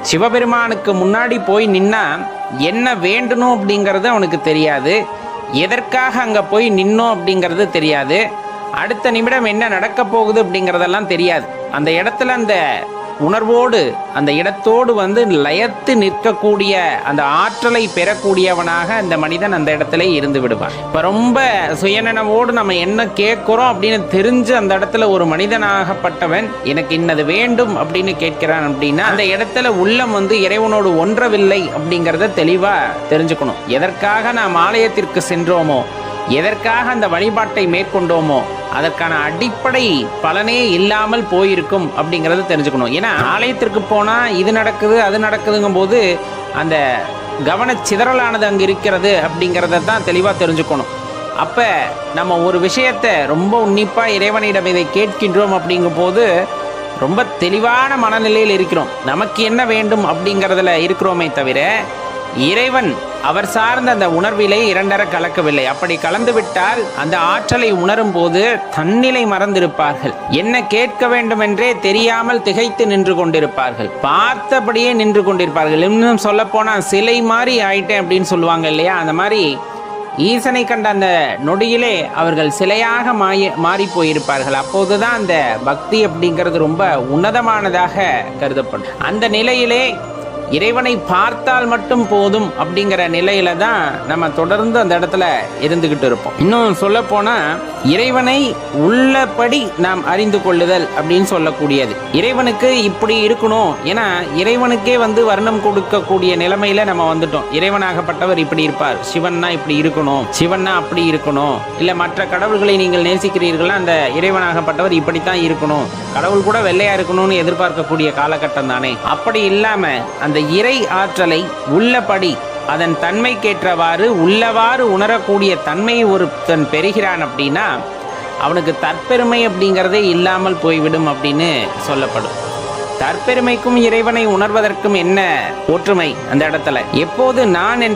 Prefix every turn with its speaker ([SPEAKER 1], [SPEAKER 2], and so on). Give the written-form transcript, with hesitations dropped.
[SPEAKER 1] சிவபெருமானுக்கு முன்னாடி போய் நின்னா என்ன வேண்டணும் அப்படிங்கிறது அவனுக்கு தெரியாது, எதற்காக அங்கே போய் நின்னோம் அப்படிங்கிறது தெரியாது, அடுத்த நிமிடம் என்ன நடக்க போகுது அப்படிங்கிறதெல்லாம் தெரியாது. அந்த இடத்துல அந்த உணர்வோடு அந்த இடத்தோடு லயத்து நிற்கக்கூடிய அந்த ஆற்றலை பெறக்கூடியவனாக அந்த மனிதன் அந்த இடத்துல இருந்து விடுவான். இப்போ ரொம்ப சுயநனவோடு நம்ம என்ன கேட்குறோம் அப்படின்னு தெரிஞ்சு அந்த இடத்துல ஒரு மனிதனாகப்பட்டவன் எனக்கு இன்னது வேண்டும் அப்படின்னு கேட்கிறான் அப்படின்னா அந்த இடத்துல உள்ளம் இறைவனோடு ஒன்றவில்லை அப்படிங்கிறத தெளிவாக தெரிஞ்சுக்கணும். எதற்காக நாம் ஆலயத்திற்கு சென்றோமோ, எதற்காக அந்த வழிபாட்டை மேற்கொண்டோமோ அதற்கான அடிப்படை பலனே இல்லாமல் போயிருக்கும் அப்படிங்கிறத தெரிஞ்சுக்கணும். ஏன்னா ஆலயத்திற்கு போனால் இது நடக்குது அது நடக்குதுங்கும் போது அந்த கவனச்சிதறலானது அங்கே இருக்கிறது அப்படிங்கிறத தான் தெளிவாக தெரிஞ்சுக்கணும். அப்போ நம்ம ஒரு விஷயத்தை ரொம்ப உன்னிப்பாக இறைவனிடம் இதை கேட்கின்றோம் அப்படிங்கும் போது ரொம்ப தெளிவான மனநிலையில் இருக்கிறோம். நமக்கு என்ன வேண்டும் அப்படிங்கிறதுல இருக்கிறோமே தவிர இறைவன் அவர் சார்ந்த அந்த உணர்விலை இரண்டர கலக்கவில்லை. அப்படி கலந்து விட்டால் அந்த ஆற்றலை உணரும் போது தன்னிலை மறந்திருப்பார்கள். என்ன கேட்க வேண்டும் என்றே தெரியாமல் திகைத்து நின்று கொண்டிருப்பார்கள், பார்த்தபடியே நின்று கொண்டிருப்பார்கள். இன்னும் சொல்ல போனா சிலை மாதிரி ஆயிட்டேன் அப்படின்னு சொல்லுவாங்க இல்லையா, அந்த மாதிரி ஈசனை கண்ட அந்த நொடியிலே அவர்கள் சிலையாக மாறி போயிருப்பார்கள். அப்போதுதான் அந்த பக்தி அப்படிங்கிறது ரொம்ப உன்னதமானதாக கருதப்படும். அந்த நிலையிலே இறைவனை பார்த்தால் மட்டும் போதும் அப்படிங்கிற நிலையில தான் நம்ம தொடர்ந்து அந்த இடத்துல இருந்துகிட்டு இருப்போம். இன்னும் சொல்ல போனா இறைவனை உள்ளபடி நாம் அறிந்து கொள்ளுதல் அப்படின்னு சொல்லக்கூடியது. இறைவனுக்கு இப்படி இருக்கணும், ஏன்னா இறைவனுக்கே வர்ணம் கொடுக்கக்கூடிய நிலைமையில நம்ம வந்துட்டோம். இறைவனாகப்பட்டவர் இப்படி இருப்பார், சிவன்னா இப்படி இருக்கணும், சிவன்னா அப்படி இருக்கணும், இல்ல மற்ற கடவுள்களை நீங்கள் நேசிக்கிறீர்களா அந்த இறைவனாகப்பட்டவர் இப்படித்தான் இருக்கணும், கடவுள் கூட வெள்ளையா இருக்கணும்னு எதிர்பார்க்கக்கூடிய காலகட்டம் தானே. அப்படி இல்லாம அந்த இறை ஆற்றலை உள்ளபடி அதன் தன்மைக்கேற்றவாறு உள்ளவாறு உணரக்கூடிய தன்மையை ஒருத்தன் பெறுகிறான் அப்படின்னா அவனுக்கு தற்பெருமை அப்படிங்கிறதே இல்லாமல் போய்விடும் அப்படின்னு சொல்லப்படும். தற்பெருமைக்கும் இறைவனை உணர்வதற்கும் என்ன ஒற்றுமை? அந்த இடத்துல எப்போது நான்